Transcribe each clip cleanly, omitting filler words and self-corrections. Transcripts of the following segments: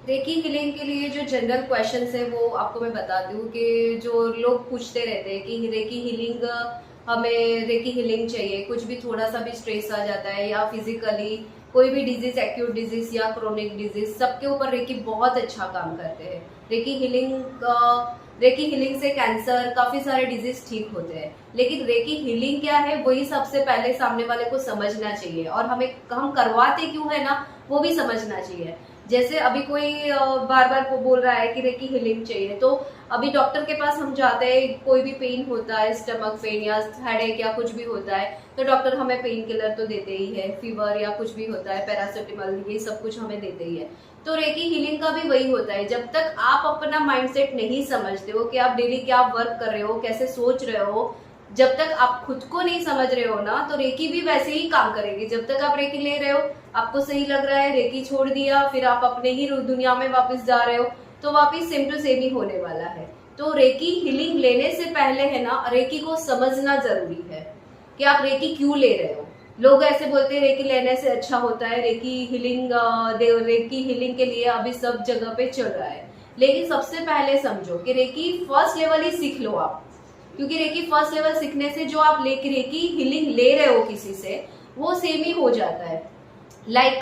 Recce healing के लिए जो जनरल क्वेश्चंस है वो आपको मैं बताती हूँ कि जो लोग पूछते रहते हैं कि रेकी हीलिंग, हमें रेकी हीलिंग चाहिए, कुछ भी थोड़ा सा भी स्ट्रेस आ जाता है या फिजिकली कोई भी डिजीज, एक्यूट डिजीज या क्रोनिक डिजीज, सबके ऊपर रेकी बहुत अच्छा काम करते हैं। रेकी हीलिंग रेकी हीलिंग से कैंसर, काफी सारे डिजीज ठीक होते हैं। लेकिन रेकी हीलिंग क्या है वही सबसे पहले सामने वाले को समझना चाहिए, और हम करवाते क्यों है ना वो भी समझना चाहिए। जैसे अभी कोई बार बार को बोल रहा है कि रेकी हीलिंग चाहिए, तो अभी डॉक्टर के पास हम जाते हैं, कोई भी पेन होता है, स्टमक पेन या हेडेक या कुछ भी होता है, तो डॉक्टर हमें पेन किलर तो देते ही है, फीवर या कुछ भी होता है पैरासिटामोल, ये सब कुछ हमें देते ही है। तो रेकी हीलिंग का भी वही होता है। जब तक आप अपना माइंडसेट नहीं समझते हो कि आप डेली क्या वर्क कर रहे हो, कैसे सोच रहे हो, जब तक आप खुद को नहीं समझ रहे हो ना, तो रेकी भी वैसे ही काम करेगी। जब तक आप रेकी ले रहे हो, आपको सही लग रहा है, रेकी छोड़ दिया, फिर आप अपने ही दुनिया में वापस जा रहे हो, तो वापस सेम टू सेम ही होने वाला है। तो रेकी हीलिंग लेने से पहले है ना, रेकी को समझना जरूरी है कि आप रेकी क्यों ले रहे हो। लोग ऐसे बोलते हैं रेकी लेने से अच्छा होता है, रेकी हीलिंग रेकी हीलिंग के लिए अभी सब जगह पे चल रहा है। लेकिन सबसे पहले समझो कि रेकी फर्स्ट लेवल ही सीख लो आप, क्योंकि रेकी फर्स्ट लेवल सीखने से जो आप रेकी हीलिंग ले रहे हो किसी से, वो सेम ही हो जाता है। लाइक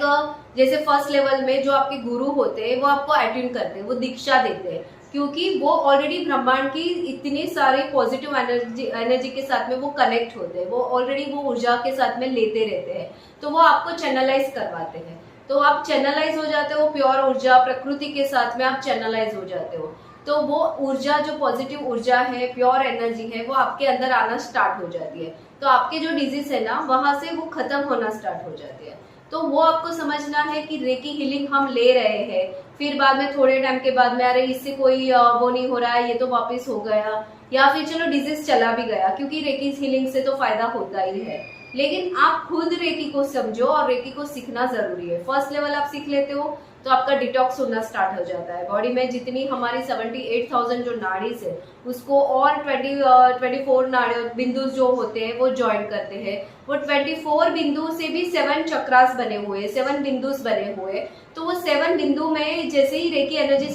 जैसे फर्स्ट लेवल में जो आपके गुरु होते हैं वो आपको अटेंड करते हैं, वो दीक्षा देते हैं, क्योंकि वो ऑलरेडी ब्रह्मांड की इतनी सारी पॉजिटिव एनर्जी के साथ में वो कनेक्ट होते हैं, वो ऑलरेडी वो ऊर्जा के साथ में लेते रहते हैं, तो वो आपको चैनलाइज करवाते हैं। तो आप चैनलाइज हो जाते हो, प्योर ऊर्जा प्रकृति के साथ में आप चैनलाइज हो जाते हो। तो वो ऊर्जा, जो पॉजिटिव ऊर्जा है, प्योर एनर्जी है, वो आपके अंदर आना स्टार्ट हो जाती है। तो आपके जो डिजीज है ना, वहां से वो खत्म होना स्टार्ट हो जाती है। तो वो आपको समझना है कि रेकी हीलिंग हम ले रहे हैं, फिर बाद में थोड़े टाइम के बाद में अरे इससे कोई वो नहीं हो रहा है, ये तो वापस हो गया, या फिर चलो डिजीज चला भी गया, क्योंकि रेकी हीलिंग से तो फायदा होता ही है। लेकिन आप खुद रेकी को समझो और रेकी को सीखना जरूरी है। फर्स्ट लेवल आप सीख लेते हो तो आपका डिटॉक्स होना स्टार्ट हो जाता है। बॉडी में जितनी हमारी 78,000 जो नाड़ीज है, उसको और 24 नाड़ी बिंदु जो होते हैं वो ज्वाइन करते हैं। वो 24 बिंदु से भी 7 चक्रास बने हुए, 7 बिंदुस बने हुए। तो वो 7 बिंदु में जैसे ही रेकी एनर्जी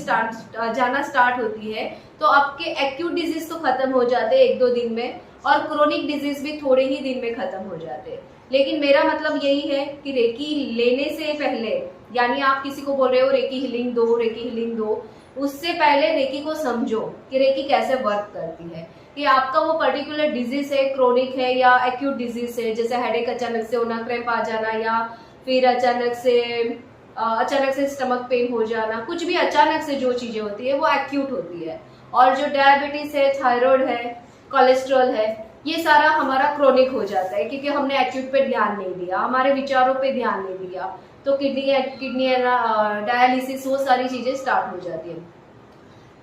जाना स्टार्ट होती है, तो आपके एक्यूट डिजीज तो खत्म हो जाते हैं 1-2 दिन में, और क्रोनिक डिजीज भी थोड़े ही दिन में खत्म हो जाते हैं। लेकिन मेरा मतलब यही है कि रेकी लेने से पहले, यानी आप किसी को बोल रहे हो रेकी हीलिंग दो, रेकी हीलिंग दो, उससे पहले रेकी को समझो कि रेकी कैसे वर्क करती है, कि आपका वो पर्टिकुलर डिजीज है, क्रोनिक है या एक्यूट डिजीज है, जैसे हेडेक अचानक से होना, क्रैम्प आ जाना, या फिर अचानक से स्टमक पेन हो जाना, कुछ भी अचानक से जो चीजें होती है वो एक्यूट होती है। और जो डायबिटीज है, थायराइड है, कोलेस्ट्रॉल है, ये सारा हमारा क्रोनिक हो जाता है, क्योंकि हमने एक्यूट पे ध्यान नहीं दिया, हमारे विचारों पे ध्यान नहीं दिया, तो किडनी डायलिसिस, वो सारी चीजें स्टार्ट हो जाती है।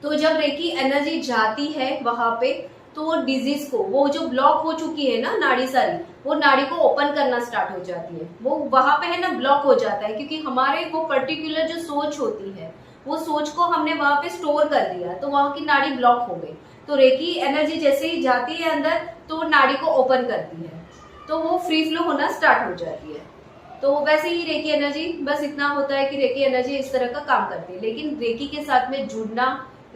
तो जब रेकी एनर्जी जाती है वहां पे, तो वो डिजीज को, वो जो ब्लॉक हो चुकी है ना नाड़ी सारी, वो नाड़ी को ओपन करना स्टार्ट हो जाती है। वो वहां पे है ना ब्लॉक हो जाता है, क्योंकि हमारे वो पर्टिकुलर जो सोच होती है, वो सोच को हमने वहां पे स्टोर कर दिया, तो वहां की नाड़ी ब्लॉक हो गई। तो रेकी एनर्जी जैसे ही जाती है अंदर, तो वो नाड़ी को ओपन करती है, तो वो फ्री फ्लो होना स्टार्ट हो जाती है। तो वैसे ही रेकी एनर्जी, बस इतना होता है कि रेकी एनर्जी इस तरह का काम करती है। लेकिन रेकी के साथ में जुड़ना,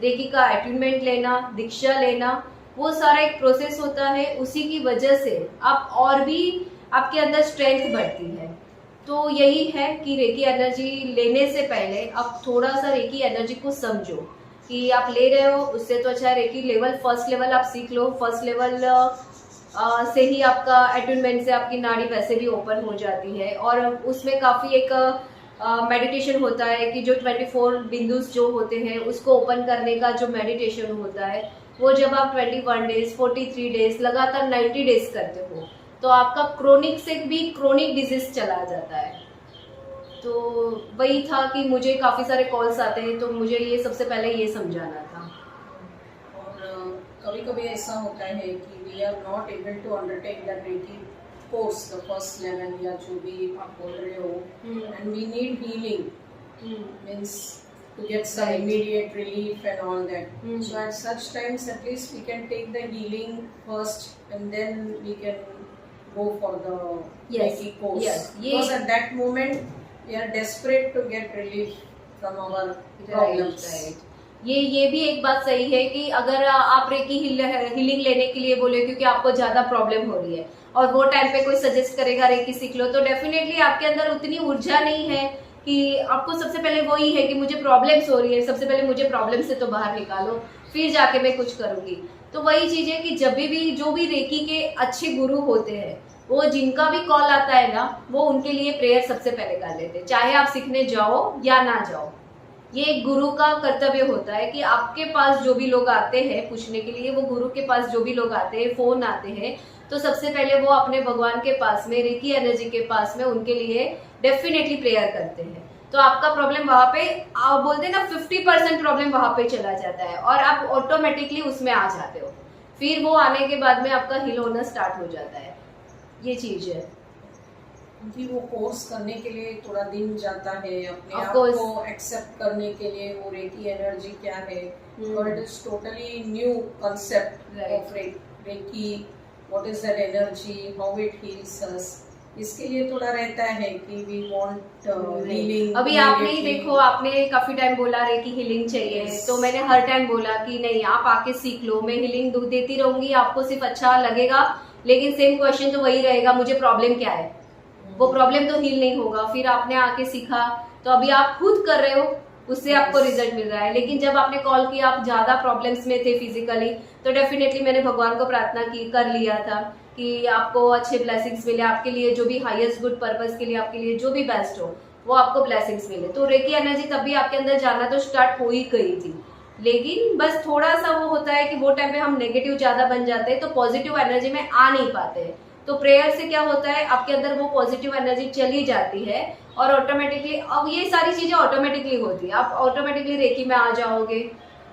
रेकी का अटेनमेंट लेना, दीक्षा लेना, वो सारा एक प्रोसेस होता है। उसी की वजह से आप और भी आपके अंदर स्ट्रेंथ बढ़ती है। तो यही है कि रेकी एनर्जी लेने से पहले आप थोड़ा सा रेकी एनर्जी को समझो कि आप ले रहे हो, उससे तो अच्छा रेकी लेवल, फर्स्ट लेवल आप सीख लो। फर्स्ट लेवल से ही आपका अटेनमेंट से आपकी नाड़ी वैसे भी ओपन हो जाती है, और उसमें काफी एक मेडिटेशन होता है कि जो 24 बिंदुस जो होते हैं उसको ओपन करने का जो मेडिटेशन होता है, वो जब आप 21 डेज, 43 डेज, लगातार 90 डेज करते हो, तो आपका क्रोनिक से भी क्रोनिक डिजीज चला जाता है। तो वही था कि मुझे काफी सारे कॉल्स आते हैं, तो मुझे ये सबसे पहले ये समझाना था। और कभी कभी ऐसा होता है कि we are not able to undertake the reiki course, the first level, या जो भी आप बोल रहे हो, and we need healing, means to get some immediate relief and all that. So at such times, at least we can take the healing first, and then we can go for the Reiki course. Yes. Because at that moment we are desperate to get relief from our right problems. Right. ये भी एक बात सही है कि अगर आप recce healing लेने के लिए बोले क्योंकि आपको ज्यादा प्रॉब्लम हो रही है और वो टाइम पे कोई सजेस्ट करेगा रेकी सीख लो, तो डेफिनेटली आपके अंदर उतनी ऊर्जा नहीं है कि आपको सबसे पहले वही है कि मुझे प्रॉब्लम्स हो रही है, सबसे पहले मुझे प्रॉब्लम से तो बाहर निकालो, फिर जाके मैं कुछ करूंगी। तो वही चीज है कि जब भी जो भी रेकी के अच्छे गुरु होते हैं वो जिनका भी कॉल आता है ना, वो उनके लिए प्रेयर सबसे पहले कर लेते हैं, चाहे आप सीखने जाओ या ना जाओ। ये एक गुरु का कर्तव्य होता है कि आपके पास जो भी लोग आते हैं पूछने के लिए, वो गुरु के पास जो भी लोग आते हैं, फोन आते हैं, तो सबसे पहले वो अपने भगवान के पास में, रेकी एनर्जी के पास में उनके लिए डेफिनेटली प्रेयर करते हैं। तो आपका प्रॉब्लम वहां पे, आप बोलते हैं ना 50% प्रॉब्लम वहां पे चला जाता है और आप ऑटोमेटिकली उसमें आ जाते हो। फिर वो आने के बाद में आपका हील होना स्टार्ट हो जाता है। ये चीज है क्योंकि वो कोर्स करने के लिए थोड़ा दिन जाता है, अपने Of आप course. को एक्सेप्ट करने के लिए वो रेकी एनर्जी क्या है, और it is totally new concept Right. Of reiki, what is that energy, how it heals us. इसके लिए थोड़ा रहता है कि वी वांट हीलिंग। अभी आपने ही देखो, आपने काफी टाइम बोला रेकी हीलिंग चाहिए, Yes. तो मैंने हर टाइम बोला कि नहीं आप आके सीख लो, मैं हीलिंग देती रहूंगी, आपको सिर्फ अच्छा लगेगा, लेकिन सेम क्वेश्चन तो वही रहेगा, मुझे प्रॉब्लम क्या है, वो प्रॉब्लम तो हील नहीं होगा। फिर आपने आके सीखा, तो अभी आप खुद कर रहे हो, उससे आपको रिजल्ट मिल रहा है। लेकिन जब आपने कॉल किया, आप ज्यादा प्रॉब्लम्स में थे फिजिकली, तो डेफिनेटली मैंने भगवान को प्रार्थना की, कर लिया था कि आपको अच्छे ब्लेसिंग्स मिले, आपके लिए जो भी हाईएस्ट गुड पर्पस के लिए, आपके लिए जो भी बेस्ट हो, वो आपको ब्लेसिंग्स मिले। तो रेकी एनर्जी तब भी आपके अंदर जाना तो स्टार्ट हो ही गई थी, लेकिन बस थोड़ा सा वो होता है कि वो टाइम पे हम नेगेटिव ज्यादा बन जाते हैं, तो पॉजिटिव एनर्जी में आ नहीं पाते हैं। तो प्रेयर से क्या होता है, आपके अंदर वो पॉजिटिव एनर्जी चली जाती है और ऑटोमेटिकली, अब ये सारी चीजें ऑटोमेटिकली होती है, आप ऑटोमेटिकली रेकी में आ जाओगे,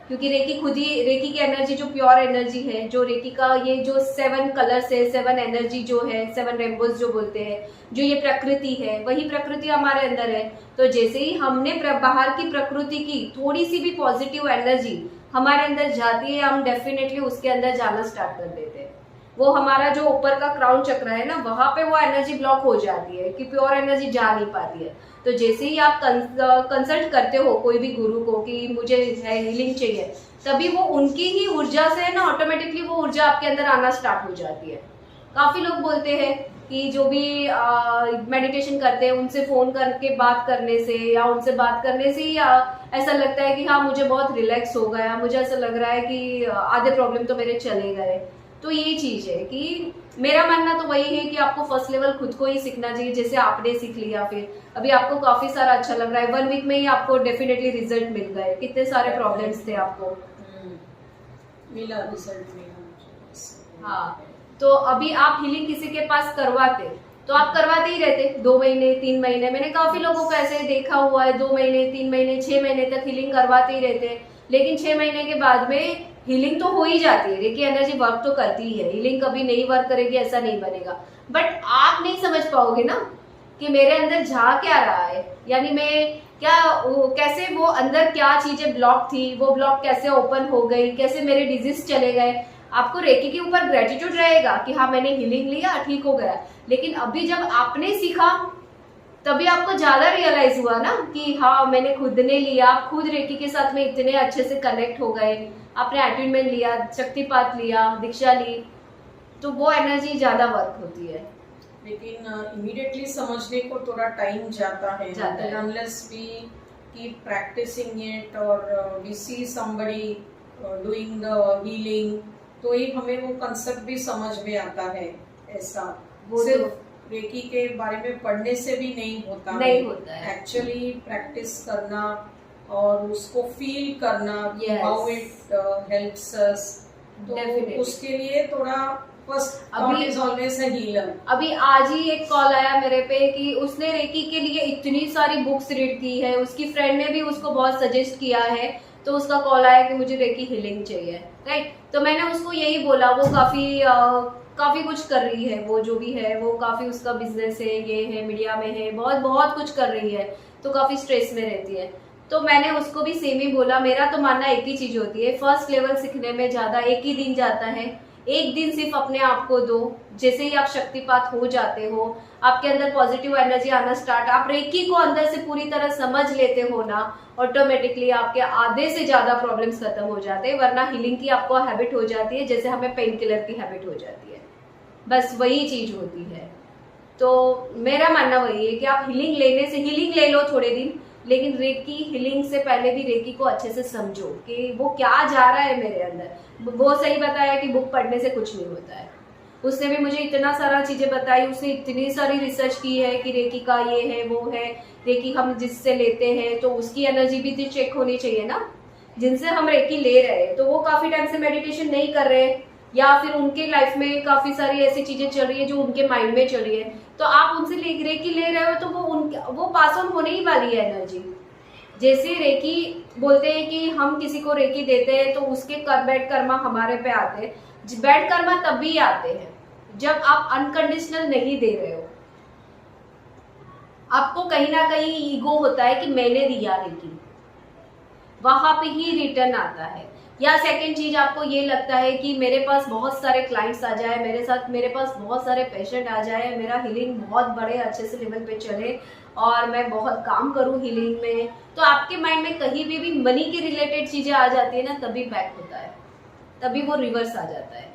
क्योंकि रेकी खुद ही, रेकी की एनर्जी जो प्योर एनर्जी है, जो रेकी का ये जो 7 कलर्स है, 7 एनर्जी जो है, 7 रेनबोज जो बोलते हैं, जो ये प्रकृति है, वही प्रकृति हमारे अंदर है। तो जैसे ही हमने बाहर की प्रकृति की थोड़ी सी भी पॉजिटिव एनर्जी हमारे अंदर जाती है, हम डेफिनेटली उसके अंदर जाना स्टार्ट कर देते हैं। वो हमारा जो ऊपर का क्राउन चक्र है ना, वहां पे वो एनर्जी ब्लॉक हो जाती है कि प्योर एनर्जी जा नहीं पाती है। तो जैसे ही आप कंसल्ट करते हो कोई भी गुरु को कि मुझे हीलिंग चाहिए, तभी वो उनकी ही ऊर्जा से है ना, ऑटोमेटिकली वो ऊर्जा आपके अंदर आना स्टार्ट हो जाती है। काफी लोग बोलते हैं कि जो भी मेडिटेशन करते हैं, उनसे फोन करके बात करने से या उनसे बात करने से ही ऐसा लगता है कि हाँ मुझे बहुत रिलैक्स हो गया, मुझे ऐसा लग रहा है कि आधे प्रॉब्लम तो मेरे चले गए। तो ये चीज है कि मेरा मानना तो वही है कि आपको फर्स्ट लेवल खुद को ही सीखना चाहिए, जैसे आपने सीख लिया, फिर अभी आपको काफी सारा अच्छा लग रहा है, 1 वीक में ही आपको डेफिनेटली रिजल्ट मिल गए। कितने सारे प्रॉब्लम्स थे आपको, मिला रिजल्ट मिला। हाँ। तो अभी आप हीलिंग किसी के पास करवाते तो आप करवाते ही रहते 2 महीने 3 महीने, मैंने काफी लोगों को ऐसे देखा हुआ है, 2 महीने 3 महीने 6 महीने तक हीलिंग करवाते ही रहते हैं, लेकिन 6 महीने के बाद में हीलिंग तो हो ही जाती है, रेकी एनर्जी वर्क तो करती ही है, हीलिंग कभी नहीं वर्क करेगी ऐसा नहीं बनेगा। बट आप नहीं समझ पाओगे ना कि मेरे अंदर जा क्या रहा है, यानी मैं क्या, कैसे वो अंदर क्या चीजें ब्लॉक थी, वो ब्लॉक कैसे ओपन हो गई, कैसे मेरे डिजीज चले गए। आपको रेकी के ऊपर ग्रेटिट्यूड रहेगा कि हाँ मैंने हीलिंग लिया, ठीक हो गया, लेकिन अभी जब आपने सीखा तभी आपको ज्यादा रियलाइज हुआ ना कि हाँ मैंने खुद ने लिया, आप खुद रेकी के साथ में इतने अच्छे से कनेक्ट हो गए, आपने अटैचमेंट लिया, शक्तिपात लिया, दीक्षा ली, तो वो एनर्जी ज्यादा वर्क होती है। लेकिन इमीडिएटली समझने को थोड़ा टाइम जाता है, unless we keep practicing it और we see somebody doing the healing, तो ही हमें वो कंसेप्ट भी समझ में आता है। ऐसा वो सिर्फ रेकी के बारे में पढ़ने से भी नहीं होता है, एक्चुअली प्रैक्टिस करना और उसको फील करना, हाउ इट हेल्प्स अस, तो उसके लिए थोड़ा अभी आज ही एक कॉल आया मेरे पे कि उसने रेकी के लिए इतनी सारी बुक्स रीड की है, उसकी फ्रेंड ने भी उसको बहुत सजेस्ट किया है, तो उसका कॉल आया कि मुझे रेकी हीलिंग चाहिए, राइट। तो मैंने उसको यही बोला, वो काफी कुछ कर रही है, वो जो भी है वो काफी, उसका बिजनेस है, ये है, मीडिया में है, बहुत बहुत कुछ कर रही है, तो काफी स्ट्रेस में रहती है। तो मैंने उसको भी सेम ही बोला, मेरा तो मानना एक ही चीज होती है, फर्स्ट लेवल सीखने में ज्यादा 1 ही दिन जाता है, एक दिन सिर्फ अपने आप को दो, जैसे ही आप शक्तिपात हो जाते हो, आपके अंदर पॉजिटिव एनर्जी आना स्टार्ट, आप रेकी को अंदर से पूरी तरह समझ लेते हो ना, ऑटोमेटिकली आपके आधे से ज्यादा प्रॉब्लम्स खत्म हो जाते हैं। वरना हीलिंग की आपको हैबिट हो जाती है जैसे हमें पेन किलर की हैबिट हो जाती है, बस वही चीज होती है। तो मेरा मानना वही है कि आप हीलिंग लेने से, हीलिंग ले लो थोड़े दिन, लेकिन रेकी हीलिंग से पहले भी रेकी को अच्छे से समझो कि वो क्या जा रहा है मेरे अंदर। वो सही बताया कि बुक पढ़ने से कुछ नहीं होता है, उसने भी मुझे इतना सारा चीजें बताई, उसने इतनी सारी रिसर्च की है कि रेकी का ये है वो है, रेकी हम जिससे लेते हैं तो उसकी एनर्जी भी तो चेक होनी चाहिए ना, जिनसे हम रेकी ले रहे हैं तो वो काफी टाइम से मेडिटेशन नहीं कर रहे, या फिर उनके लाइफ में काफी सारी ऐसी चीजें चल रही है जो उनके माइंड में चल रही है, तो आप उनसे रेकी ले रहे हो तो वो पास ऑन होने ही वाली है एनर्जी। जैसे रेकी बोलते हैं कि हम किसी को रेकी देते हैं तो उसके बैड कर्मा हमारे पे आते हैं, बैड कर्मा तभी आते हैं जब आप अनकंडीशनल नहीं दे रहे हो। आपको कहीं ना कहीं ईगो होता है कि मैंने दिया रेकी, वहां पे ही रिटर्न आता है। या सेकंड चीज, आपको ये लगता है कि मेरे पास बहुत सारे क्लाइंट्स आ जाए, मेरे पास बहुत सारे पेशेंट आ जाए, मेरा हीलिंग बहुत बड़े अच्छे से लेवल पे चले और मैं बहुत काम करूं हीलिंग में, तो आपके माइंड में कहीं भी मनी के रिलेटेड चीजें आ जाती है ना, तभी बैक होता है, तभी वो रिवर्स आ जाता है।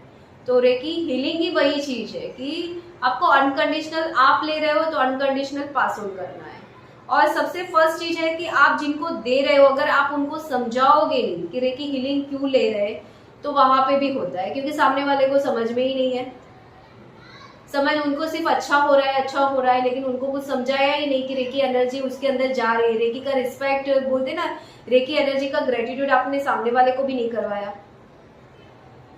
तो रेकी हीलिंग ही वही चीज है कि आपको अनकंडीशनल आप ले रहे हो तो अनकंडीशनल पास ऑन करना है। और सबसे फर्स्ट चीज है कि आप जिनको दे रहे हो, अगर आप उनको समझाओगे नहीं कि रेकी हीलिंग क्यों ले रहे, तो वहां पे भी होता है, क्योंकि सामने वाले को समझ में ही नहीं है। समझ उनको सिर्फ अच्छा हो रहा है, लेकिन उनको कुछ समझाया ही नहीं कि रेकी एनर्जी उसके अंदर जा रही है। रेकी का रिस्पेक्ट बोलते ना, रेकी एनर्जी का ग्रेटिट्यूड आपने सामने वाले को भी नहीं करवाया,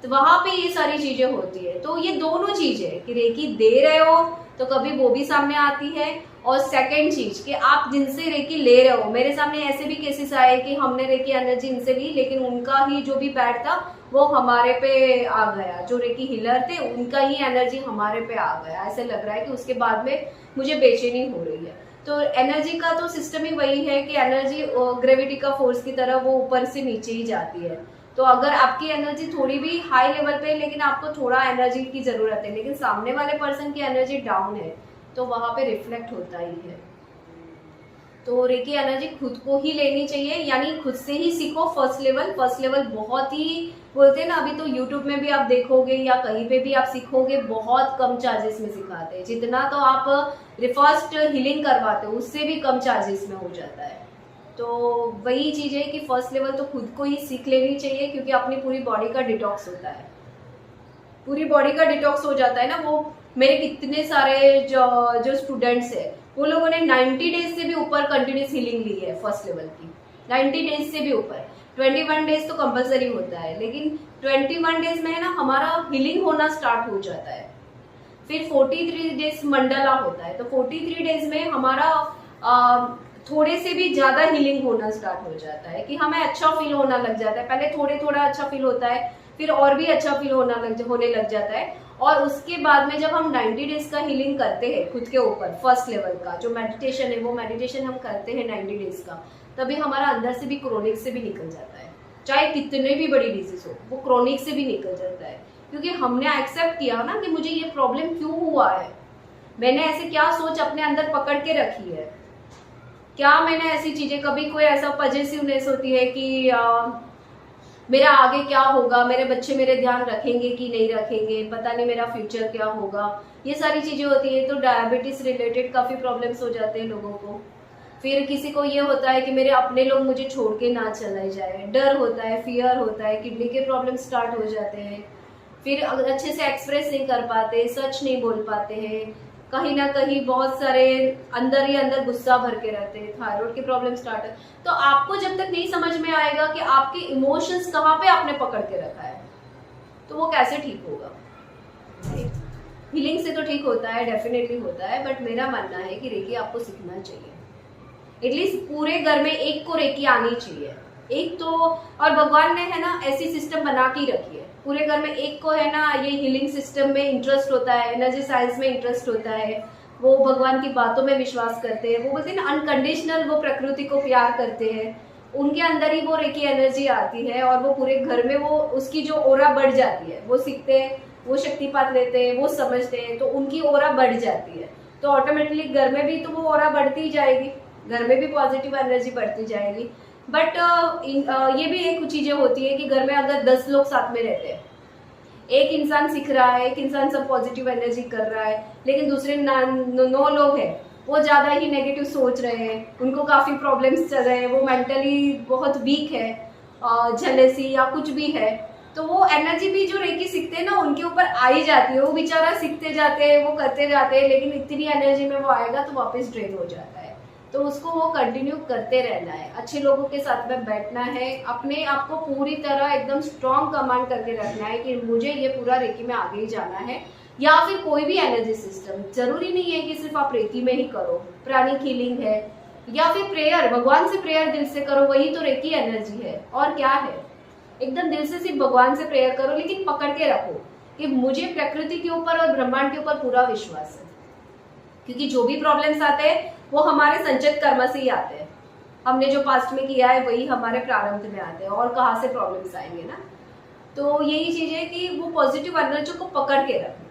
तो वहां पे ये सारी चीजें होती है। तो ये दोनों चीज है कि रेकी दे रहे हो तो कभी वो भी सामने आती है, और सेकंड चीज कि आप जिनसे रेकी ले रहे हो, मेरे सामने ऐसे भी केसेस आए कि हमने रेकी एनर्जी इनसे ली, लेकिन उनका ही जो भी बैड था वो हमारे पे आ गया, जो रेकी हीलर थे उनका ही एनर्जी हमारे पे आ गया। ऐसे लग रहा है कि उसके बाद में मुझे बेचैनी हो रही है। तो एनर्जी का तो सिस्टम ही वही है कि एनर्जी ग्रेविटी का फोर्स की तरह वो ऊपर से नीचे ही जाती है। तो अगर आपकी एनर्जी थोड़ी भी हाई लेवल पे है, लेकिन आपको थोड़ा एनर्जी की जरूरत है, लेकिन सामने वाले पर्सन की एनर्जी डाउन है, तो वहां पे रिफ्लेक्ट होता ही है। तो रेकी एनर्जी खुद को ही लेनी चाहिए, यानी खुद से ही सीखो। फर्स्ट लेवल बहुत ही बोलते हैं ना, अभी तो यूट्यूब में भी आप देखोगे या कहीं पे भी आप सीखोगे, बहुत कम चार्जेस में सिखाते हैं। जितना तो आप फर्स्ट हीलिंग करवाते हो उससे भी कम चार्जेस में हो जाता है। तो वही चीज है कि फर्स्ट लेवल तो खुद को ही सीख लेनी चाहिए, क्योंकि अपनी पूरी बॉडी का डिटॉक्स होता है, पूरी बॉडी का डिटॉक्स हो जाता है ना। वो मेरे कितने सारे जो स्टूडेंट्स है, वो लोगों ने 90 डेज से भी ऊपर कंटिन्यूस हीलिंग ली है फर्स्ट लेवल की, 90 डेज से भी ऊपर। 21 डेज तो कंपलसरी होता है, लेकिन 21 डेज में है ना हमारा हीलिंग होना स्टार्ट हो जाता है। फिर 43 डेज मंडला होता है, तो 43 डेज में हमारा थोड़े से भी ज्यादा हीलिंग होना स्टार्ट हो जाता है कि हमें अच्छा फील होना लग जाता है। पहले थोड़ा अच्छा फील होता है, फिर और भी अच्छा फील होने लग जाता है। और उसके बाद में जब हम 90 डेज का हीलिंग करते हैं खुद के ऊपर, फर्स्ट लेवल का जो मेडिटेशन है, वो मेडिटेशन हम करते हैं 90 डेज का, तभी हमारा अंदर से भी क्रोनिक से भी निकल जाता है। चाहे कितने भी बड़ी डिजीज हो, वो क्रोनिक से भी निकल जाता है, क्योंकि हमने एक्सेप्ट किया ना कि मुझे ये प्रॉब्लम क्यों हुआ है, मैंने ऐसे क्या सोच अपने अंदर पकड़ के रखी है, क्या मैंने ऐसी चीजें, कभी कोई ऐसा पॉजिटिवनेस होती है कि मेरा आगे क्या होगा, मेरे बच्चे मेरे ध्यान रखेंगे कि नहीं रखेंगे, पता नहीं मेरा फ्यूचर क्या होगा, ये सारी चीजें होती है। तो डायबिटीज रिलेटेड काफी प्रॉब्लम्स हो जाते हैं लोगों को। फिर किसी को ये होता है कि मेरे अपने लोग मुझे छोड़ के ना चले जाए, डर होता है, फियर होता है, किडनी के प्रॉब्लम स्टार्ट हो जाते हैं। फिर अच्छे से एक्सप्रेस नहीं कर पाते, सच नहीं बोल पाते हैं, कहीं ना कहीं बहुत सारे अंदर ही अंदर गुस्सा भर के रहते हैं, थायराइड की प्रॉब्लम स्टार्ट है। तो आपको जब तक नहीं समझ में आएगा कि आपके इमोशंस कहाँ पे आपने पकड़ के रखा है, तो वो कैसे ठीक होगा। हीलिंग से तो ठीक होता है, डेफिनेटली होता है, बट मेरा मानना है कि रेकी आपको सीखना चाहिए। एटलीस्ट पूरे घर में एक को रेकी आनी चाहिए, एक तो। और भगवान ने है ना ऐसी सिस्टम बना के रखी है, पूरे घर में एक को है ना ये हीलिंग सिस्टम में इंटरेस्ट होता है, एनर्जी साइंस में इंटरेस्ट होता है, वो भगवान की बातों में विश्वास करते हैं, वो बोलते हैं ना अनकंडीशनल, वो प्रकृति को प्यार करते हैं, उनके अंदर ही वो रेकी एनर्जी आती है और वो पूरे घर में वो उसकी जो ओरा बढ़ जाती है, वो सीखते हैं, वो शक्तिपात लेते हैं, वो समझते हैं, तो उनकी ओरा बढ़ जाती है। तो ऑटोमेटिकली घर में भी तो वो ओरा बढ़ती ही जाएगी, घर में भी पॉजिटिव एनर्जी बढ़ती जाएगी। बट ये भी एक चीजें होती है कि घर में अगर 10 लोग साथ में रहते हैं, एक इंसान सीख रहा है, एक इंसान सब पॉजिटिव एनर्जी कर रहा है, लेकिन दूसरे 9 लोग हैं वो ज्यादा ही नेगेटिव सोच रहे हैं, उनको काफी प्रॉब्लम्स चल रहे हैं, वो मेंटली बहुत वीक है, जेलेसी या कुछ भी है, तो वो एनर्जी भी जो रेकी सीखते हैं ना उनके ऊपर आ ही जाती है। वो बेचारा सीखते जाते हैं, वो करते जाते हैं, लेकिन इतनी एनर्जी में वो आएगा तो वापस ड्रेन हो जाता है। तो उसको वो कंटिन्यू करते रहना है, अच्छे लोगों के साथ में बैठना है, अपने आप को पूरी तरह एकदम स्ट्रॉन्ग कमांड करके रखना है कि मुझे ये पूरा रेकी में आगे ही जाना है। या फिर कोई भी एनर्जी सिस्टम, जरूरी नहीं है कि सिर्फ आप रेकी में ही करो, प्राणिक हीलिंग है या फिर प्रेयर, भगवान से प्रेयर दिल से करो, वही तो रेकी एनर्जी है। और क्या है, एकदम दिल से सिर्फ भगवान से प्रेयर करो, लेकिन पकड़ के रखो कि मुझे प्रकृति के ऊपर और ब्रह्मांड के ऊपर पूरा विश्वास है, क्योंकि जो भी प्रॉब्लम्स आते हैं वो हमारे संचित कर्म से ही आते हैं। हमने जो पास्ट में किया है वही हमारे प्रारंभ में आते हैं, और कहाँ से प्रॉब्लम्स आएंगे ना। तो यही चीज है कि वो पॉजिटिव एनर्जी को पकड़ के रखना।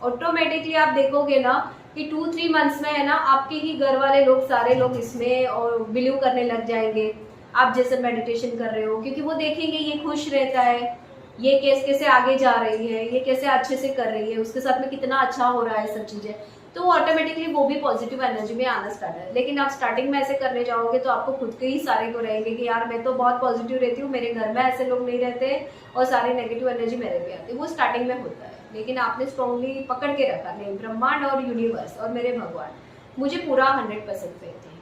ऑटोमेटिकली आप देखोगे ना कि 2-3 मंथ्स में है ना, आपके ही घर वाले लोग, सारे लोग इसमें और बिलीव करने लग जाएंगे आप जैसे मेडिटेशन कर रहे हो, क्योंकि वो देखेंगे ये खुश रहता है, ये कैसे आगे जा रही है, ये कैसे अच्छे से कर रही है, उसके साथ में कितना अच्छा हो रहा है सब चीजें, तो ऑटोमेटिकली वो भी पॉजिटिव एनर्जी में आना स्टार्ट है। लेकिन आप स्टार्टिंग में ऐसे करने जाओगे तो आपको खुद के ही सारे को रहेंगे कि यार मैं तो बहुत पॉजिटिव रहती हूँ, मेरे घर में ऐसे लोग नहीं रहते और सारी नेगेटिव एनर्जी मेरे पे आती है। वो स्टार्टिंग में होता है, लेकिन आपने स्ट्रांगली पकड़ के रखा, नहीं ब्रह्मांड और यूनिवर्स और मेरे भगवान, मुझे पूरा 100% फेथ है,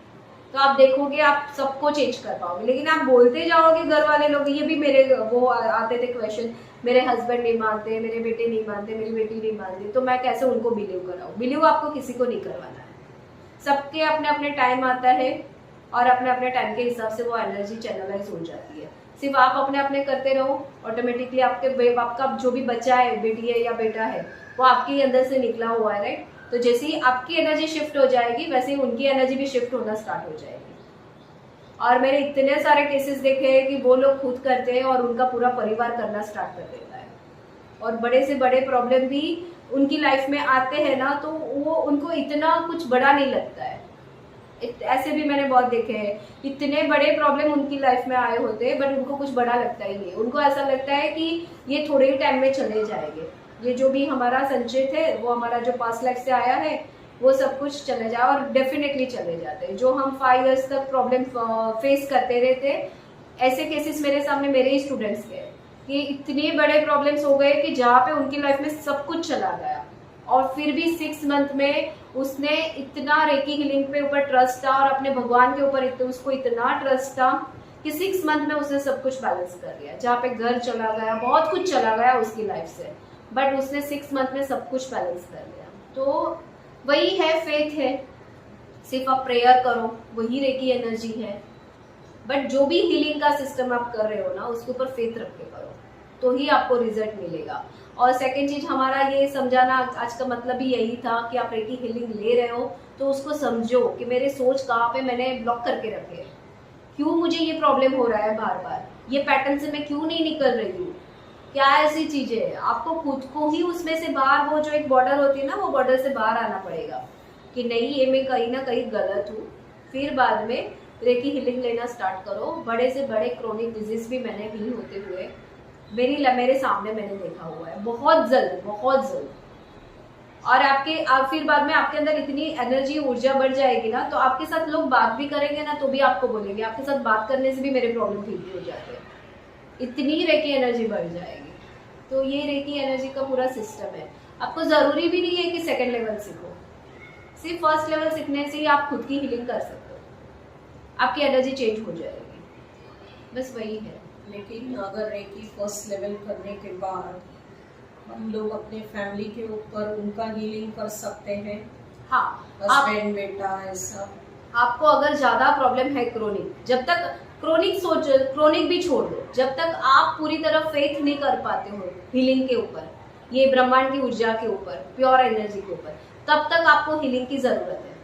तो आप देखोगे आप सबको चेंज कर पाओगे। लेकिन आप बोलते जाओगे, घर वाले लोग, ये भी मेरे वो आते थे क्वेश्चन, मेरे हस्बैंड नहीं मानते, मेरे बेटे नहीं मानते, मेरी बेटी नहीं मानती, तो मैं कैसे उनको बिलीव कराऊं। बिलीव आपको किसी को नहीं करवाना है, सबके अपने अपने टाइम आता है और अपने अपने टाइम के हिसाब से वो एनर्जी चैनलाइज हो जाती है। सिर्फ आप अपने अपने करते रहो, ऑटोमेटिकली आपका जो भी बच्चा है, बेटी है या बेटा है, वो आपके अंदर से निकला हुआ है, राइट। तो जैसे ही आपकी एनर्जी शिफ्ट हो जाएगी वैसे ही उनकी एनर्जी भी शिफ्ट होना स्टार्ट हो जाएगी। और मैंने इतने सारे केसेस देखे हैं कि वो लोग खुद करते हैं और उनका पूरा परिवार करना स्टार्ट कर देता है, और बड़े से बड़े प्रॉब्लम भी उनकी लाइफ में आते हैं ना, तो वो उनको इतना कुछ बड़ा नहीं लगता है। ऐसे भी मैंने बहुत देखे हैं, इतने बड़े प्रॉब्लम उनकी लाइफ में आए होते हैं बट उनको कुछ बड़ा लगता ही नहीं। उनको ऐसा लगता है कि ये थोड़े ही टाइम में चले जाएंगे, ये जो भी हमारा संचित है, वो हमारा जो पास्ट लाइफ से आया है, वो सब कुछ चले जाए, और डेफिनेटली चले जाते हैं। जो हम 5 इयर्स तक प्रॉब्लम फेस करते रहते, ऐसे केसेस मेरे सामने मेरे ही स्टूडेंट्स के, कि इतने बड़े प्रॉब्लम्स हो गए कि जहाँ पे उनकी लाइफ में सब कुछ चला गया, और फिर भी 6 मंथ में उसने इतना रेकी हीलिंग पे ऊपर ट्रस्ट था और अपने भगवान के ऊपर उसको इतना ट्रस्ट था कि 6 मंथ में उसने सब कुछ बैलेंस कर लिया। जहाँ पे घर चला गया, बहुत कुछ चला गया उसकी लाइफ से, बट उसने 6 मंथ में सब कुछ बैलेंस कर लिया। तो वही है, फेथ है, सिर्फ आप प्रेयर करो, वही रेकी एनर्जी है। बट जो भी हीलिंग का सिस्टम आप कर रहे हो ना, उसके ऊपर फेथ रख के करो, तो ही आपको रिजल्ट मिलेगा। और सेकेंड चीज, हमारा ये समझाना आज का मतलब ही यही था कि आप रेकी हीलिंग ले रहे हो तो उसको समझो कि मेरे सोच कहाँ पे मैंने ब्लॉक करके रखे हैं, क्यों मुझे ये प्रॉब्लम हो रहा है बार बार, ये पैटर्न से मैं क्यों नहीं निकल रही हूँ, क्या ऐसी चीजें है। आपको खुद को ही उसमें से बाहर, वो जो एक बॉर्डर होती है ना, वो बॉर्डर से बाहर आना पड़ेगा कि नहीं, ये मैं कहीं ना कहीं गलत हूँ। फिर बाद में रेकी हीलिंग लेना स्टार्ट करो। बड़े से बड़े क्रोनिक डिजीज भी मैंने भी होते हुए मेरे सामने मैंने देखा हुआ है, बहुत जल्द, बहुत जल्द। और आप फिर बाद में आपके अंदर इतनी एनर्जी, ऊर्जा बढ़ जाएगी ना, तो आपके साथ लोग बात भी करेंगे ना तो भी आपको बोलेंगे, आपके साथ बात करने से भी मेरे प्रॉब्लम ठीक भी हो जाते हैं, इतनी रेकी एनर्जी बढ़ जाएगी। तो ये रेकी एनर्जी का पूरा सिस्टम है। आपको जरूरी भी नहीं है कि सेकेंड लेवल सीखो, सिर्फ फर्स्ट लेवल सीखने से ही आप खुद की हीलिंग कर सकते हो, आपकी एनर्जी चेंज हो जाएगी, बस वही है। लेकिन अगर रेकी फर्स्ट लेवल करने के बाद हम लोग अपने फैमिली के ऊपर उनका हीलिंग कर सकते हैं, हाँ, हस्बैंड बेटा ऐसा। आपको अगर ज्यादा प्रॉब्लम है क्रोनिक, जब तक क्रोनिक भी छोड़ दो, जब तक आप पूरी तरह फेथ नहीं कर पाते हो हीलिंग के ऊपर, ये ब्रह्मांड की ऊर्जा के ऊपर, प्योर एनर्जी के ऊपर, तब तक आपको हीलिंग की जरूरत है।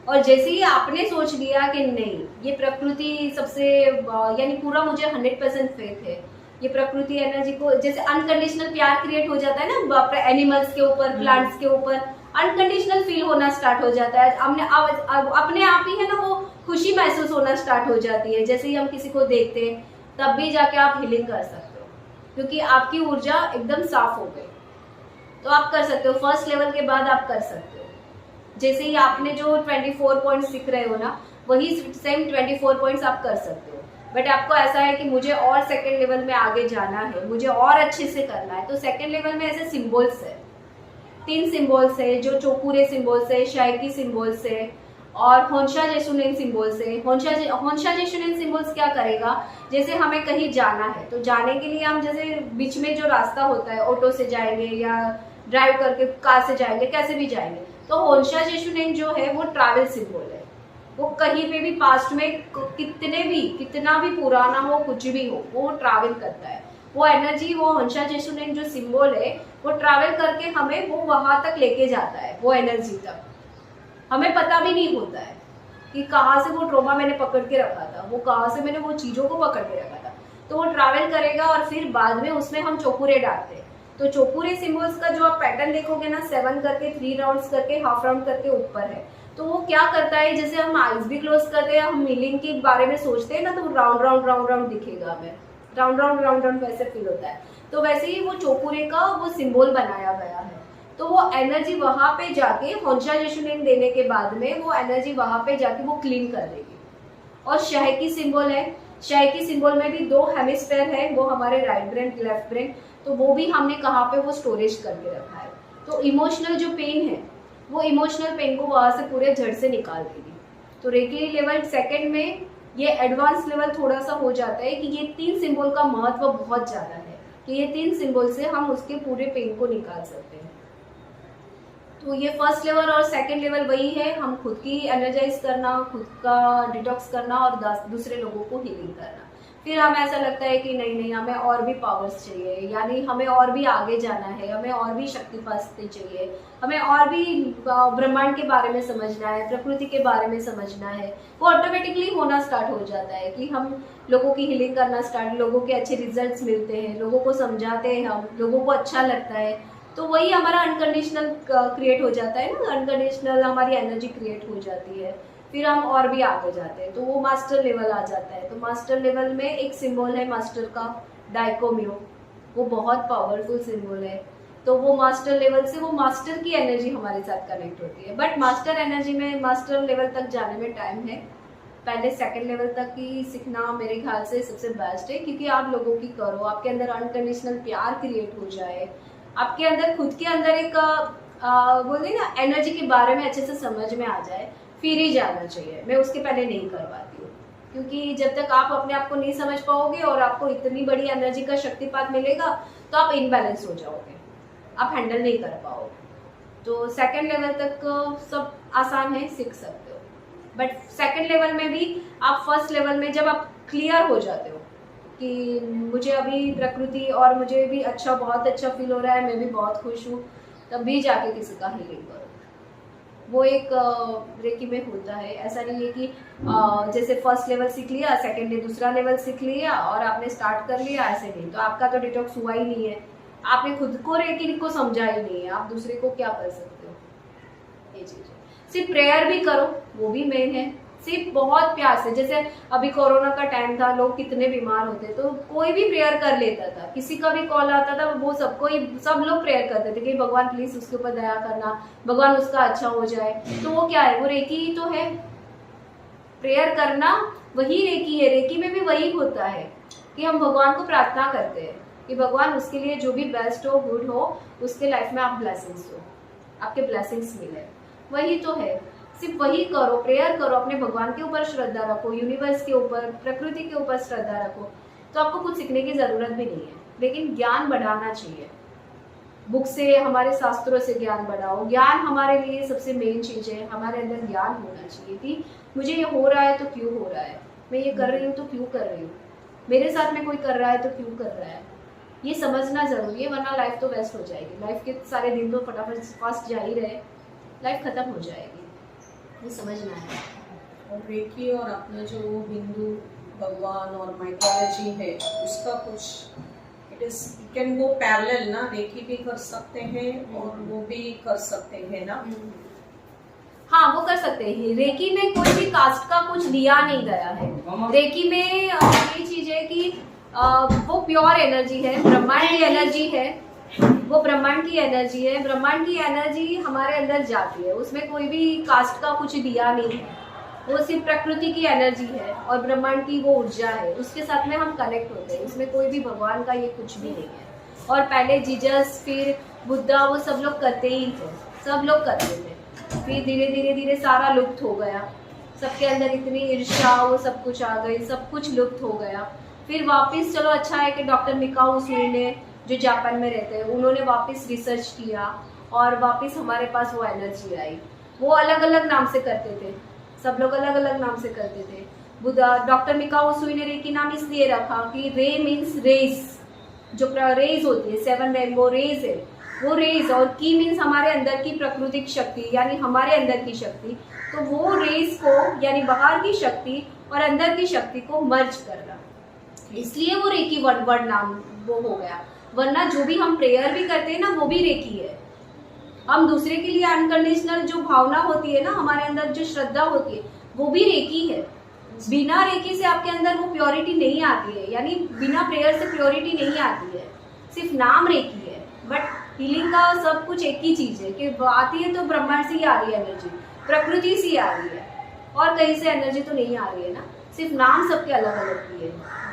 और जैसे ही आपने सोच लिया कि नहीं, ये प्रकृति सबसे यानी पूरा मुझे 100% फेथ है, ये प्रकृति एनर्जी को, जैसे अनकंडीशनल प्यार क्रिएट हो जाता है ना एनिमल्स के ऊपर, प्लांट्स के ऊपर, अनकंडीशनल फील होना स्टार्ट हो जाता है, अपने आप ही है ना वो खुशी महसूस होना स्टार्ट हो जाती है। जैसे ही हम किसी को देखते हैं तब भी जाके आप हीलिंग कर सकते हो, क्योंकि आपकी ऊर्जा एकदम साफ हो गई। तो आप कर सकते हो, फर्स्ट लेवल के बाद आप कर सकते हो। जैसे ही आपने जो 24 पॉइंट्स सीख रहे हो ना, वही सेम 24 पॉइंट्स आप कर सकते हो। बट आपको ऐसा है कि मुझे और सेकेंड लेवल में आगे जाना है, मुझे और अच्छे से करना है, तो सेकेंड लेवल में ऐसे सिंबल्स है, 3 सिंबल्स है, जो चोकुरे सिंबल्स है, शायकी सिंबल्स है और होंशा जेशुनेन सिंबल्स है। होंशा जेशुनेन सिंबल्स क्या करेगा, जैसे हमें कहीं जाना है तो जाने के लिए हम जैसे बीच में जो रास्ता होता है, ऑटो से जाएंगे या ड्राइव करके कार से जाएंगे, कैसे भी जाएंगे, तो होंशा जेशुनेन जो है वो ट्रैवल सिंबल है। वो कहीं पे भी पास्ट में कितना भी पुराना हो, कुछ भी हो, वो ट्रैवल करता है। वो एनर्जी, वो होंशा जेशुनेन जो सिंबल है, वो ट्रैवल करके हमें वो वहां तक लेके जाता है, वो एनर्जी तक। हमें पता भी नहीं होता है कि कहाँ से वो ट्रोमा मैंने पकड़ के रखा था, वो कहाँ से मैंने वो चीजों को पकड़ के रखा था। तो वो ट्रैवल करेगा और फिर बाद में उसमें हम चोकुरे डालते हैं। तो चोकुरे सिंबल्स का जो आप पैटर्न देखोगे ना, 7 करके 3 राउंड्स करके हाफ राउंड करके ऊपर है। तो वो क्या करता है, जैसे हम आइज भी क्लोज करते हैं, हम हीलिंग के बारे में सोचते हैं ना, तो राउंड राउंड राउंड राउंड दिखेगा हमें, राउंड राउंड राउंड राउंड वैसे फील होता है। तो वैसे ही वो चोकुरे का वो सिंबल बनाया गया है। तो वो एनर्जी वहां पे जाके होंशा जेशुनेन देने के बाद में वो एनर्जी वहां पे जाके वो क्लीन कर देगी। और शायकी सिंबल है, शायकी सिंबल में भी 2 हेमिस्फेयर है, वो हमारे राइट ब्रेन, लेफ्ट ब्रेन, तो वो भी हमने कहाँ पे वो स्टोरेज करके रखा है। तो इमोशनल जो पेन है, वो इमोशनल पेन को वहां से पूरे जड़ से निकाल देगी। तो रेकी लेवल सेकंड में ये एडवांस लेवल थोड़ा सा हो जाता है कि ये 3 सिंबल का महत्व बहुत ज्यादा है, कि ये 3 सिंबल से हम उसके पूरे पेन को निकाल सकते हैं। तो ये फर्स्ट लेवल और सेकंड लेवल वही है, हम खुद की एनर्जाइज करना, खुद का डिटॉक्स करना और दूसरे लोगों को हीलिंग करना। फिर हमें ऐसा लगता है कि नहीं हमें और भी पावर्स चाहिए, यानी हमें और भी आगे जाना है, हमें और भी शक्ति पास्ते चाहिए, हमें और भी ब्रह्मांड के बारे में समझना है, प्रकृति के बारे में समझना है। वो ऑटोमेटिकली होना स्टार्ट हो जाता है कि हम लोगों की हीलिंग करना स्टार्ट, लोगों के अच्छे रिजल्ट्स मिलते हैं, लोगों को समझाते हैं, हम लोगों को अच्छा लगता है। तो वही हमारा अनकंडीशनल क्रिएट हो जाता है ना, अनकंडीशनल हमारी एनर्जी क्रिएट हो जाती है। फिर हम और भी आगे जाते हैं, तो वो मास्टर लेवल आ जाता है। तो मास्टर लेवल में एक सिंबल है मास्टर का, डाइकोम्यो, वो बहुत पावरफुल सिंबल है। तो वो मास्टर लेवल से वो मास्टर की एनर्जी हमारे साथ कनेक्ट होती है। बट मास्टर एनर्जी में, मास्टर लेवल तक जाने में टाइम है। पहले सेकंड लेवल तक ही सीखना मेरे ख्याल से सबसे बेस्ट है, क्योंकि आप लोगों की करो, आपके अंदर अनकंडीशनल प्यार क्रिएट हो जाए, आपके अंदर खुद के अंदर एक बोलते ना एनर्जी के बारे में अच्छे से समझ में आ जाए, फिर ही जाना चाहिए। मैं उसके पहले नहीं करवाती हूँ, क्योंकि जब तक आप अपने आप को नहीं समझ पाओगे और आपको इतनी बड़ी एनर्जी का शक्तिपात मिलेगा तो आप इनबैलेंस हो जाओगे, आप हैंडल नहीं कर पाओगे। तो सेकंड लेवल तक सब आसान है, सीख सकते हो। बट सेकंड लेवल में भी आप फर्स्ट लेवल में जब आप क्लियर हो जाते हो कि मुझे अभी प्रकृति और मुझे भी अच्छा, बहुत अच्छा फील हो रहा है, मैं भी बहुत खुश हूँ, तब भी जाके किसी का हीलिंग करो। वो एक रेकी में होता है। ऐसा नहीं है कि जैसे फर्स्ट लेवल सीख लिया, सेकंड डे दूसरा लेवल सीख लिया और आपने स्टार्ट कर लिया, ऐसे नहीं। तो आपका तो डिटॉक्स हुआ ही नहीं है, आपने खुद को रेकी को समझा ही नहीं है, आप दूसरे को क्या कर सकते हो। ये चीज है। सिर्फ प्रेयर भी करो, वो भी मेन है। सिर्फ बहुत प्यार से, जैसे अभी कोरोना का टाइम था, लोग कितने बीमार होते, तो कोई भी प्रेयर कर लेता था, किसी का भी कॉल आता था, वो सब लोग प्रेयर करते थे कि भगवान प्लीज उसके ऊपर दया करना, भगवान उसका अच्छा हो जाए। तो वो क्या है, वो रेकी ही तो है। प्रेयर करना वही रेकी है। रेकी में भी वही होता है कि हम भगवान को प्रार्थना करते हैं कि भगवान उसके लिए जो भी बेस्ट हो, गुड हो, उसके लाइफ में आप ब्लेसिंग्स हो, आपके ब्लेसिंग्स मिले, वही तो है। सिर्फ वही करो, प्रेयर करो, अपने भगवान के ऊपर श्रद्धा रखो, यूनिवर्स के ऊपर, प्रकृति के ऊपर श्रद्धा रखो, तो आपको कुछ सीखने की जरूरत भी नहीं है। लेकिन ज्ञान बढ़ाना चाहिए, बुक से, हमारे शास्त्रों से ज्ञान बढ़ाओ। ज्ञान हमारे लिए सबसे मेन चीज है, हमारे अंदर ज्ञान होना चाहिए कि मुझे ये हो रहा है तो क्यों हो रहा है, मैं ये कर रही हूँ तो क्यों कर रही हूँ, मेरे साथ में कोई कर रहा है तो क्यों कर रहा है, ये समझना जरूरी है। वरना लाइफ तो वेस्ट हो जाएगी, लाइफ के सारे दिन तो फटाफट फास्ट जा ही रहे, लाइफ खत्म हो जाएगी। ये समझना है। और रेकी और अपने जो हिंदू भगवान और माइथोलॉजी है उसका कुछ it is can go parallel ना, रेकी भी कर सकते हैं और वो भी कर सकते हैं ना। हाँ, वो कर सकते हैं। रेकी में कोई भी कास्ट का कुछ दिया नहीं गया है। रेकी में ये चीज है कि वो प्योर एनर्जी है, ब्रह्मांड की एनर्जी है, वो ब्रह्मांड की एनर्जी है। ब्रह्मांड की एनर्जी हमारे अंदर जाती है, उसमें कोई भी कास्ट का कुछ दिया नहीं है। वो सिर्फ प्रकृति की एनर्जी है और ब्रह्मांड की वो ऊर्जा है, उसके साथ में हम कनेक्ट होते हैं। इसमें कोई भी भगवान का ये कुछ भी नहीं है। और पहले जीसस, फिर बुद्धा, वो सब लोग करते ही थे, सब लोग करते थे। फिर धीरे धीरे धीरे सारा लुप्त हो गया, सबके अंदर इतनी ईर्ष्या, वो सब कुछ आ गई, सब कुछ लुप्त हो गया। फिर वापस चलो अच्छा है कि डॉक्टर मिकाओ उसूई ने, जो जापान में रहते हैं, उन्होंने वापस रिसर्च किया और वापस हमारे पास वो एनर्जी आई। वो अलग अलग नाम से करते थे, सब लोग अलग अलग नाम से करते थे। बुद्धा, डॉक्टर मिकाओ उसूई ने रेकी नाम इसलिए रखा कि रे मीन्स रेज, जो रेज होती है, 7 रेनबो रेज है वो रेज, और की मीन्स हमारे अंदर की प्राकृतिक शक्ति, यानी हमारे अंदर की शक्ति। तो वो रेज को, यानी बाहर की शक्ति और अंदर की शक्ति को मर्ज करना, इसलिए वो रेकी वर्ड नाम वो हो गया। वरना जो भी हम प्रेयर भी करते हैं ना, वो भी रेकी है। हम दूसरे के लिए अनकंडीशनल जो भावना होती है ना, हमारे अंदर जो श्रद्धा होती है, वो भी रेकी है। बिना रेकी से आपके अंदर वो प्योरिटी नहीं आती है, यानी बिना प्रेयर से प्योरिटी नहीं आती है। सिर्फ नाम रेकी है, बट हीलिंग का सब कुछ एक ही चीज है कि आती है तो ब्रह्मांड से ही आ रही है एनर्जी, प्रकृति से ही आ रही है, और कहीं से एनर्जी तो नहीं आ रही है ना, सिर्फ नाम सबके अलग अलग की है।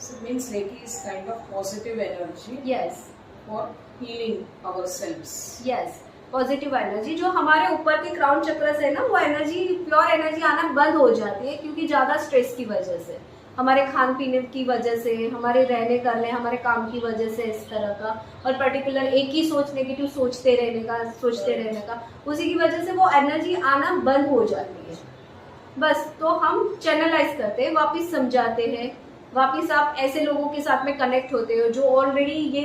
So it means Reiki is kind of positive energy. Yes. For healing ourselves. Yes. Positive energy जो हमारे ऊपर के क्राउन चक्र से ना, वो एनर्जी, प्योर एनर्जी आना बंद हो जाती है, क्योंकि ज्यादा स्ट्रेस की वजह से, हमारे खान पीने की वजह से, हमारे रहने करने, हमारे काम की वजह से, इस तरह का, और पर्टिकुलर एक ही सोच, नेगेटिव सोचते रहने का, उसी की वजह से वो एनर्जी आना बंद हो जाती है। बस तो हम चैनलाइज करते हैं, वापिस समझाते हैं, वापिस आप ऐसे लोगों के साथ में कनेक्ट होते हो जो ऑलरेडी ये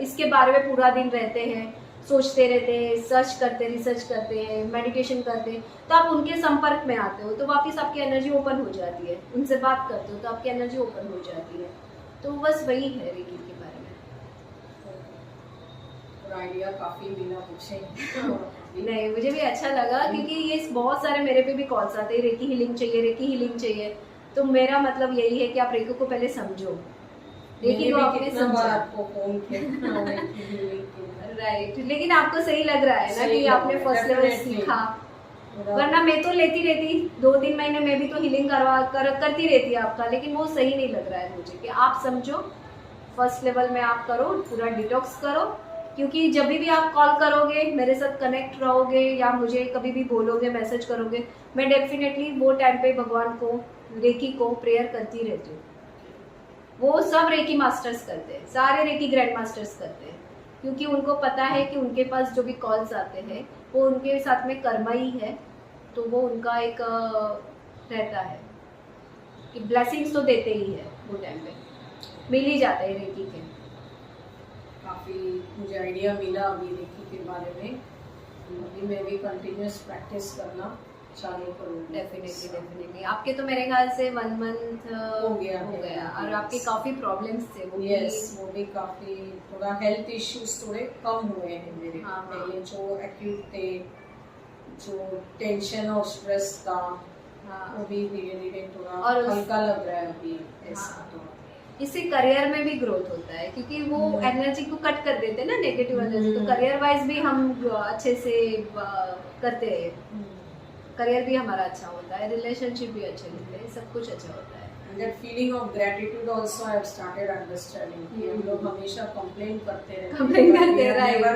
इसके बारे में पूरा दिन रहते हैं, सोचते रहते हैं, सर्च करते, रिसर्च करते हैं, मेडिटेशन करते हैं, तो आप उनके संपर्क में आते हो, तो वापस आपकी एनर्जी ओपन हो जाती है। उनसे बात करते हो तो आपकी एनर्जी ओपन हो जाती है। तो बस वही है रेकी के बारे में। आइडिया काफी बिना पूछे नहीं, मुझे भी अच्छा लगा, क्योंकि ये बहुत सारे मेरे पे भी कॉल्स आते हैं, रेकी हीलिंग चाहिए, रेकी हीलिंग चाहिए। तो मेरा मतलब यही है कि आप रेकी को पहले समझो, रेकी को आपने समझा, आपको फोन किया राइट, लेकिन आपको सही लग रहा है ना कि आपने फर्स्ट लेवल सीखा। वरना मैं तो लेती रहती 2-3 महीने में भी तो हीलिंग करती रहती आपका, लेकिन वो सही नहीं लग रहा है मुझे कि आप समझो, फर्स्ट लेवल में आप करो, पूरा डिटॉक्स करो। क्योंकि जब भी आप कॉल करोगे, मेरे साथ कनेक्ट रहोगे, या मुझे कभी भी बोलोगे, मैसेज करोगे, मैं डेफिनेटली वो टाइम पे भगवान को, रेकी को प्रेयर करती रहती हूँ। वो सब रेकी मास्टर्स करते हैं, सारे रेकी ग्रैंड मास्टर्स करते हैं, क्योंकि उनको पता है कि उनके पास जो भी कॉल्स आते हैं वो उनके साथ में कर्मा ही है। तो वो उनका एक रहता है कि ब्लेसिंग्स तो देते ही है, वो टाइम पे मिल ही जाते हैं रेकी के। काफ़ी मुझे आइडिया मिला अभी रेकी के बारे में। अभी मैं भी कंटिन्यूस प्रैक्टिस करना चालू करूँगी। डेफिनेटली आपके तो मेरे ख्याल से 1 मंथ हो गया और आपके काफ़ी प्रॉब्लम्स थे वो। वो भी काफ़ी, थोड़ा हेल्थ इश्यूज थोड़े कम हुए हैं मेरे। पहले जो एक्यूट थे, जो टेंशन और स्ट्रेस था, वो भी धीरे धीरे थोड़ा हल्का लग रहा है अभी ऐसा। तो इससे करियर में भी ग्रोथ होता है, क्योंकि वो एनर्जी को कट कर देते हैं ना, नेगेटिव एनर्जी, तो करियर वाइज भी हम अच्छे से करते हैं, करियर भी हमारा अच्छा होता है, रिलेशनशिप भी अच्छे होते हैं, सब कुछ अच्छा होता है। And that feeling of gratitude also I have started understanding कि हम लोग हमेशा कंप्लेन करते रहते हैं, never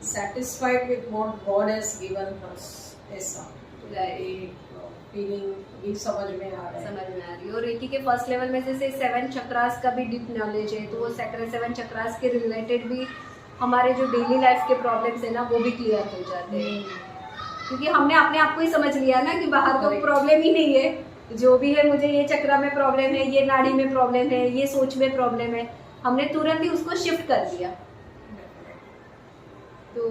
satisfied with what God has given us, ऐसा फीलिंग भी समझ में आ रही है। और रेकी के फर्स्ट लेवल में जैसे 7 चक्रास का भी डीप नॉलेज है, तो वो 7 चक्रास के रिलेटेड भी हमारे जो डेली लाइफ के प्रॉब्लम्स है ना, वो भी क्लियर हो जाते हैं, क्योंकि हमने अपने आप को ही समझ लिया ना कि बाहर तो प्रॉब्लम ही नहीं है, जो भी है मुझे ये चक्रा में प्रॉब्लम है, ये नाड़ी में प्रॉब्लम है, ये सोच में प्रॉब्लम है, हमने तुरंत ही उसको शिफ्ट कर दिया। तो